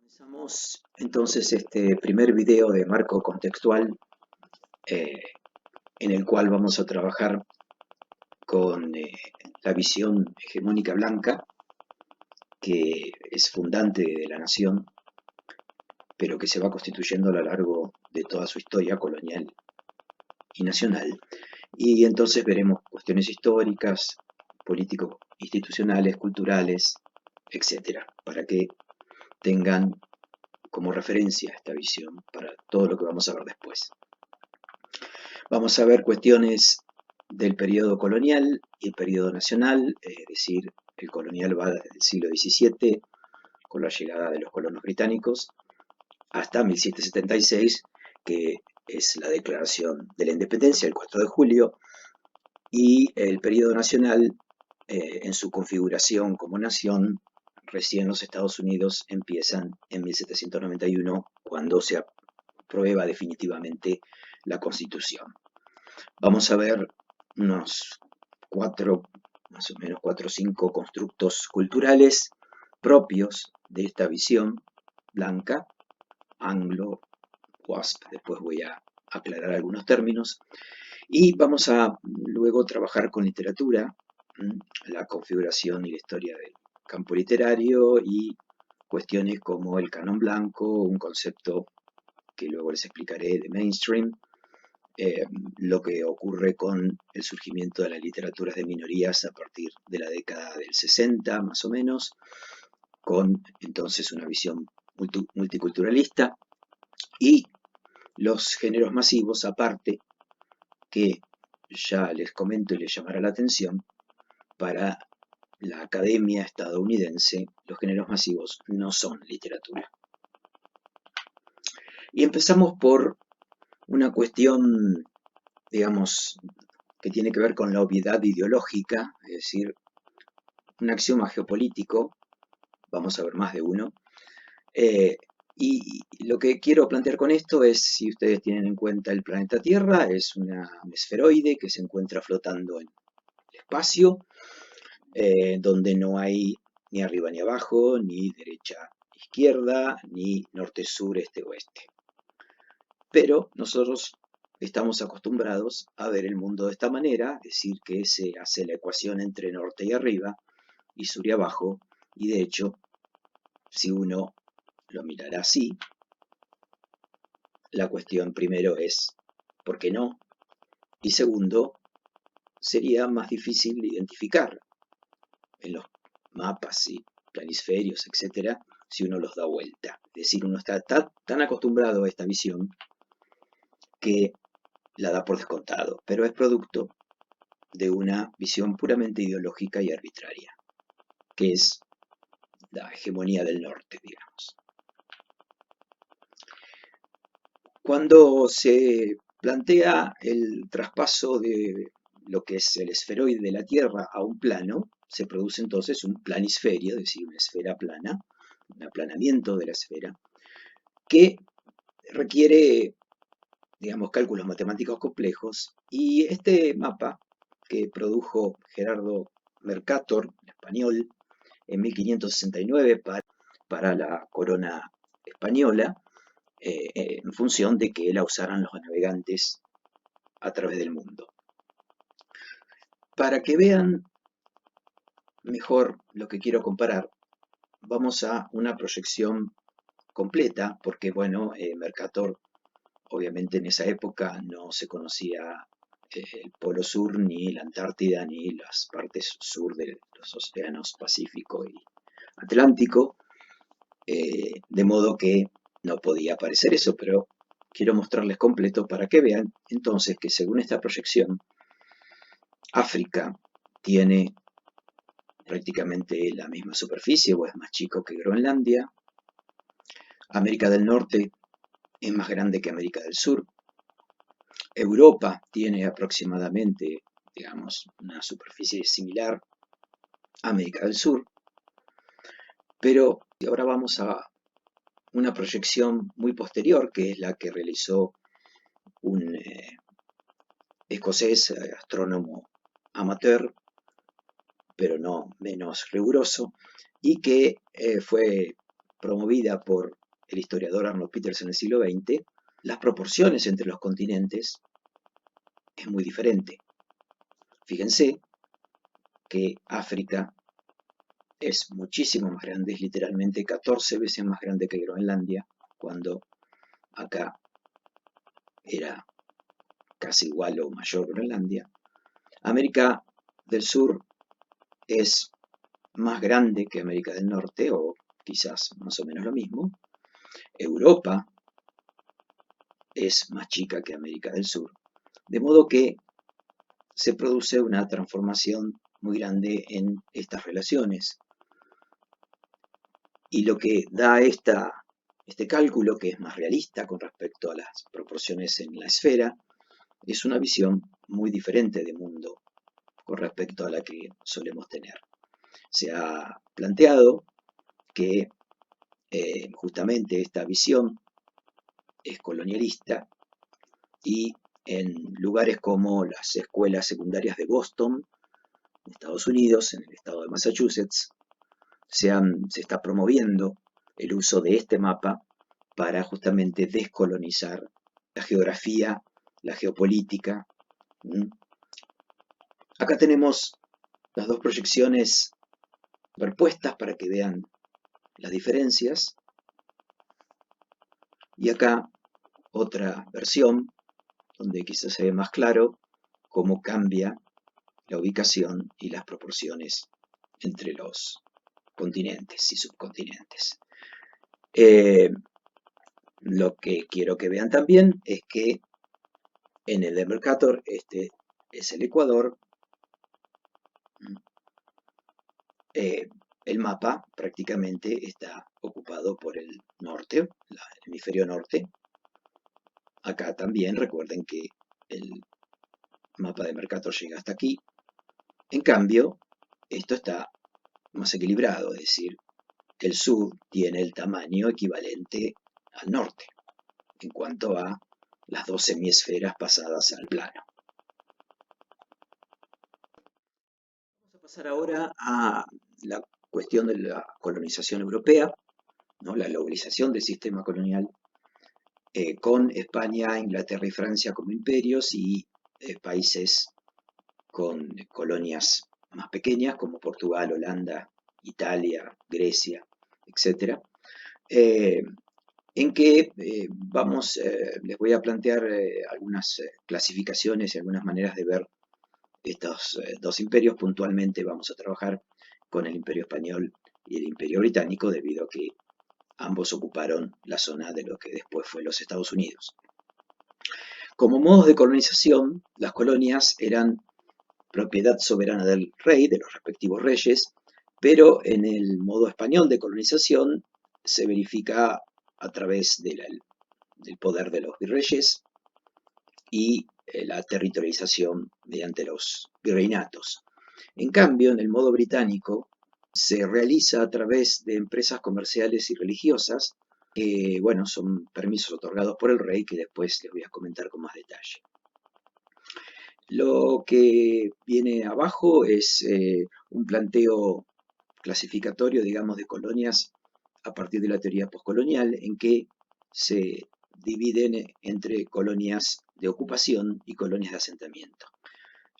Comenzamos entonces este primer video de marco contextual eh, en el cual vamos a trabajar con la visión hegemónica blanca, que es fundante de la nación, pero que se va constituyendo a lo largo de toda su historia colonial y nacional. Y entonces veremos cuestiones históricas, político-institucionales, culturales, etcétera, para que tengan como referencia esta visión para todo lo que vamos a ver después. Vamos a ver cuestiones del periodo colonial y el periodo nacional, es decir, el colonial va desde el siglo XVII, con la llegada de los colonos británicos, hasta 1776, que es la declaración de la independencia, el 4 de julio, y el periodo nacional, en su configuración como nación, recién los Estados Unidos empiezan en 1791, cuando se aprueba definitivamente la Constitución. Vamos a ver unos más o menos cuatro o cinco constructos culturales propios de esta visión blanca, anglo, WASP, después voy a aclarar algunos términos, y vamos a luego trabajar con literatura, la configuración y la historia del campo literario y cuestiones como el canon blanco, un concepto que luego les explicaré de mainstream, lo que ocurre con el surgimiento de las literaturas de minorías a partir de la década del 60, más o menos, con entonces una visión multiculturalista, y los géneros masivos aparte, que ya les comento y les llamará la atención. Para la academia estadounidense, los géneros masivos no son literatura. Y empezamos por una cuestión, digamos, que tiene que ver con la obviedad ideológica, es decir, un axioma geopolítico, vamos a ver más de uno, y lo que quiero plantear con esto es, si ustedes tienen en cuenta el planeta Tierra, es un esferoide que se encuentra flotando en el espacio, donde no hay ni arriba ni abajo, ni derecha izquierda, ni norte-sur, este-oeste. Pero nosotros estamos acostumbrados a ver el mundo de esta manera, decir que se hace la ecuación entre norte y arriba y sur y abajo, y de hecho, si uno lo mirará así, la cuestión primero es ¿por qué no? Y segundo, sería más difícil de identificar en los mapas y planisferios, etcétera, si uno los da vuelta. Es decir, uno está tan acostumbrado a esta visión que la da por descontado, pero es producto de una visión puramente ideológica y arbitraria, que es la hegemonía del norte, digamos. Cuando se plantea el traspaso de lo que es el esferoide de la Tierra a un plano, se produce entonces un planisferio, es decir, una esfera plana, un aplanamiento de la esfera, que requiere, digamos, cálculos matemáticos complejos, y este mapa que produjo Gerardo Mercator, español, en 1569 para la corona española, en función de que la usaran los navegantes a través del mundo. Para que vean mejor lo que quiero comparar, vamos a una proyección completa, porque bueno, Mercator, obviamente en esa época no se conocía el Polo Sur, ni la Antártida, ni las partes sur de los océanos Pacífico y Atlántico, de modo que no podía aparecer eso, pero quiero mostrarles completo para que vean entonces que según esta proyección, África tiene prácticamente la misma superficie o es más chico que Groenlandia. América del Norte es más grande que América del Sur. Europa tiene aproximadamente, digamos, una superficie similar a América del Sur. Pero ahora vamos a una proyección muy posterior, que es la que realizó un escocés, astrónomo amateur, pero no menos riguroso, y que fue promovida por el historiador Arnold Peters en el siglo XX, las proporciones entre los continentes es muy diferente. Fíjense que África es muchísimo más grande, es literalmente 14 veces más grande que Groenlandia, cuando acá era casi igual o mayor Groenlandia. América del Sur es más grande que América del Norte, o quizás más o menos lo mismo. Europa es más chica que América del Sur, de modo que se produce una transformación muy grande en estas relaciones. Y lo que da este cálculo, que es más realista con respecto a las proporciones en la esfera, es una visión muy diferente de mundo con respecto a la que solemos tener. Se ha planteado que justamente esta visión es colonialista y en lugares como las escuelas secundarias de Boston, en Estados Unidos, en el estado de Massachusetts, se está promoviendo el uso de este mapa para justamente descolonizar la geografía, la geopolítica. Acá tenemos las dos proyecciones superpuestas para que vean las diferencias. Y acá otra versión donde quizás se ve más claro cómo cambia la ubicación y las proporciones entre los continentes y subcontinentes. Lo que quiero que vean también es que en el de Mercator, este es el Ecuador, el mapa prácticamente está ocupado por el norte, el hemisferio norte. Acá también recuerden que el mapa de Mercator llega hasta aquí. En cambio, esto está más equilibrado, es decir, el sur tiene el tamaño equivalente al norte en cuanto a las dos hemisferas pasadas al plano. Vamos a pasar ahora a la cuestión de la colonización europea, ¿no? La globalización del sistema colonial, con España, Inglaterra y Francia como imperios y países con colonias más pequeñas como Portugal, Holanda, Italia, Grecia, etc. En que les voy a plantear algunas clasificaciones y algunas maneras de ver estos dos imperios. Puntualmente vamos a trabajar con el Imperio Español y el Imperio Británico, debido a que ambos ocuparon la zona de lo que después fue los Estados Unidos. Como modos de colonización, las colonias eran propiedad soberana del rey, de los respectivos reyes, pero en el modo español de colonización se verifica a través del poder de los virreyes y la territorialización mediante los virreinatos. En cambio, en el modo británico se realiza a través de empresas comerciales y religiosas, que, bueno, son permisos otorgados por el rey, que después les voy a comentar con más detalle. Lo que viene abajo es un planteo clasificatorio, digamos, de colonias a partir de la teoría postcolonial, en que se dividen entre colonias de ocupación y colonias de asentamiento.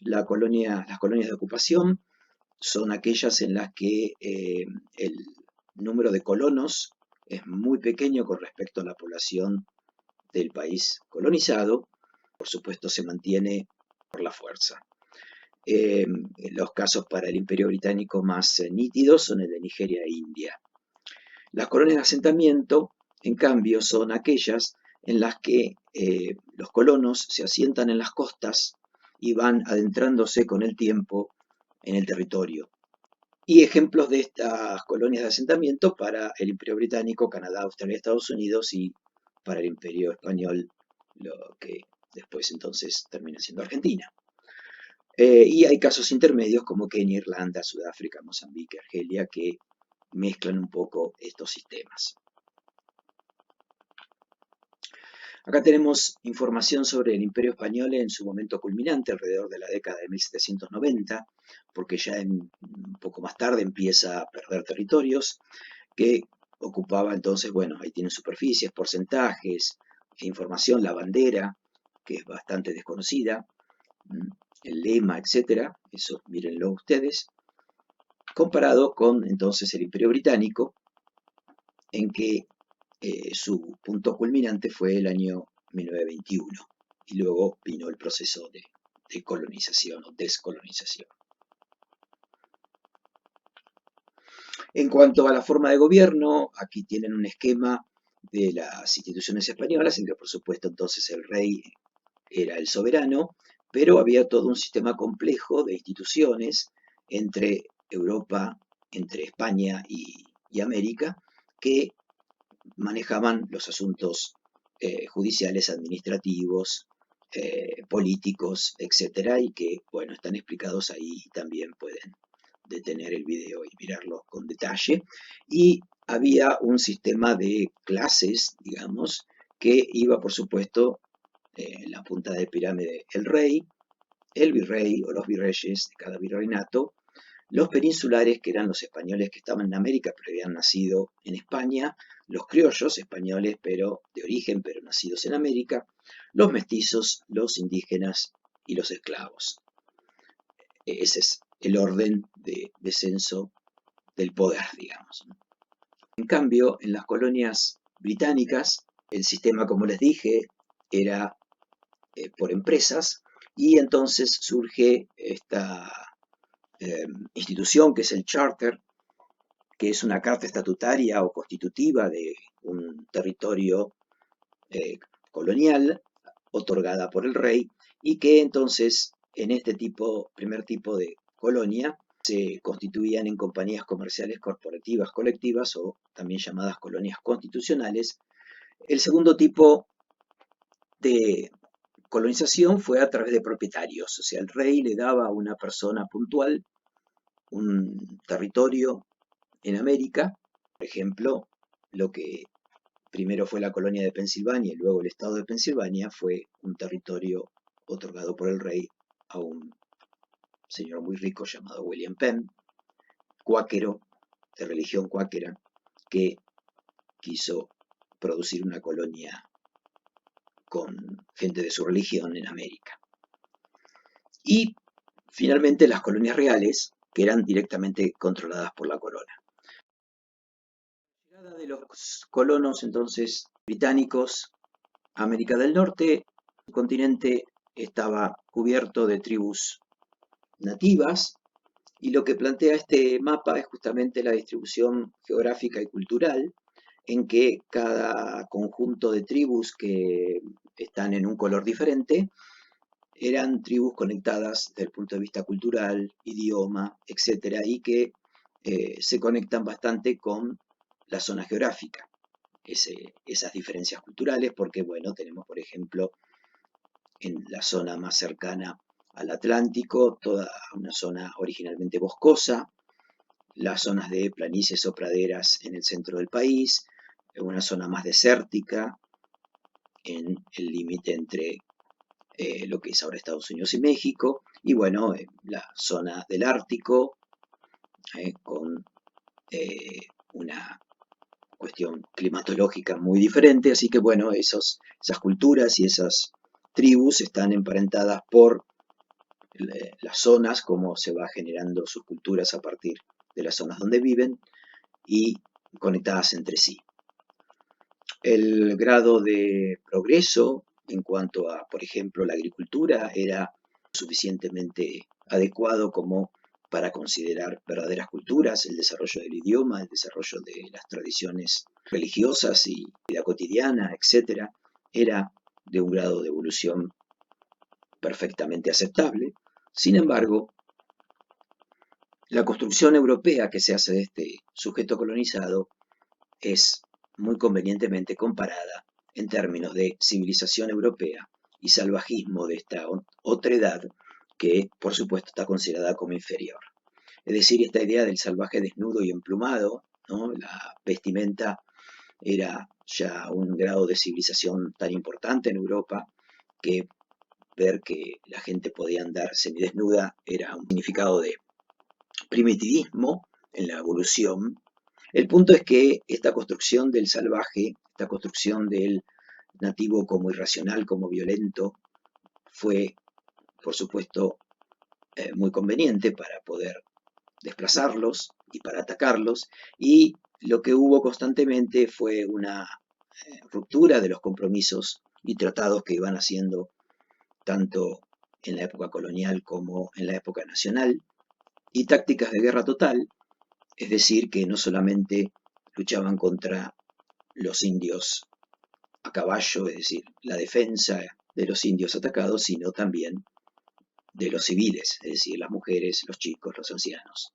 Las colonias de ocupación son aquellas en las que el número de colonos es muy pequeño con respecto a la población del país colonizado. Por supuesto, se mantiene por la fuerza. Los casos para el Imperio Británico más nítidos son el de Nigeria e India. Las colonias de asentamiento, en cambio, son aquellas en las que los colonos se asientan en las costas y van adentrándose con el tiempo en el territorio. Y ejemplos de estas colonias de asentamiento para el Imperio Británico, Canadá, Australia, Estados Unidos, y para el Imperio Español, lo que después entonces termina siendo Argentina. Y hay casos intermedios como Kenia, Irlanda, Sudáfrica, Mozambique, Argelia, que mezclan un poco estos sistemas. Acá tenemos información sobre el Imperio Español en su momento culminante, alrededor de la década de 1790, porque ya un poco más tarde empieza a perder territorios, que ocupaba entonces, bueno, ahí tienen superficies, porcentajes, información, la bandera, que es bastante desconocida, el lema, etcétera, eso mírenlo ustedes, comparado con entonces el Imperio Británico, en que su punto culminante fue el año 1921, y luego vino el proceso de colonización o descolonización. En cuanto a la forma de gobierno, aquí tienen un esquema de las instituciones españolas, en que por supuesto entonces el rey era el soberano, pero había todo un sistema complejo de instituciones entre Europa, entre España y América, que manejaban los asuntos judiciales, administrativos, políticos, etcétera, y que, bueno, están explicados ahí y también pueden detener el video y mirarlo con detalle. Y había un sistema de clases, digamos, que iba, por supuesto, en la punta de pirámide el rey, el virrey o los virreyes de cada virreinato, los peninsulares, que eran los españoles que estaban en América, pero habían nacido en España, los criollos españoles, pero de origen, pero nacidos en América, los mestizos, los indígenas y los esclavos. Ese es el orden de descenso del poder, digamos. En cambio, en las colonias británicas, el sistema, como les dije, era por empresas, y entonces surge esta institución que es el Charter, que es una carta estatutaria o constitutiva de un territorio colonial otorgada por el rey, y que entonces en este primer tipo de colonia se constituían en compañías comerciales corporativas colectivas, o también llamadas colonias constitucionales. El segundo tipo de colonización fue a través de propietarios, o sea, el rey le daba a una persona puntual un territorio en América, por ejemplo, lo que primero fue la colonia de Pensilvania y luego el estado de Pensilvania fue un territorio otorgado por el rey a un señor muy rico llamado William Penn, cuáquero, de religión cuáquera, que quiso producir una colonia con gente de su religión en América. Y finalmente las colonias reales, que eran directamente controladas por la corona. La llegada de los colonos entonces británicos a América del Norte, el continente estaba cubierto de tribus nativas, y lo que plantea este mapa es justamente la distribución geográfica y cultural, en que cada conjunto de tribus que están en un color diferente eran tribus conectadas desde el punto de vista cultural, idioma, etcétera, y que se conectan bastante con la zona geográfica, esas diferencias culturales, porque, bueno, tenemos, por ejemplo, en la zona más cercana al Atlántico, toda una zona originalmente boscosa, las zonas de planicies o praderas en el centro del país, una zona más desértica en el límite entre lo que es ahora Estados Unidos y México, y bueno, la zona del Ártico, con una cuestión climatológica muy diferente, así que bueno, esas culturas y esas tribus están emparentadas por las zonas, cómo se va generando sus culturas a partir de las zonas donde viven y conectadas entre sí. El grado de progreso en cuanto a, por ejemplo, la agricultura era suficientemente adecuado como para considerar verdaderas culturas, el desarrollo del idioma, el desarrollo de las tradiciones religiosas y vida cotidiana, etcétera, era de un grado de evolución perfectamente aceptable. Sin embargo, la construcción europea que se hace de este sujeto colonizado es muy convenientemente comparada en términos de civilización europea y salvajismo de esta otredad que, por supuesto, está considerada como inferior. Es decir, esta idea del salvaje desnudo y emplumado, ¿no? La vestimenta era ya un grado de civilización tan importante en Europa que ver que la gente podía andar semidesnuda era un significado de primitivismo en la evolución, El punto es que esta construcción del salvaje, esta construcción del nativo como irracional, como violento, fue, por supuesto, muy conveniente para poder desplazarlos y para atacarlos, y lo que hubo constantemente fue una ruptura de los compromisos y tratados que iban haciendo tanto en la época colonial como en la época nacional, y tácticas de guerra total, es decir, que no solamente luchaban contra los indios a caballo, es decir, la defensa de los indios atacados, sino también de los civiles, es decir, las mujeres, los chicos, los ancianos.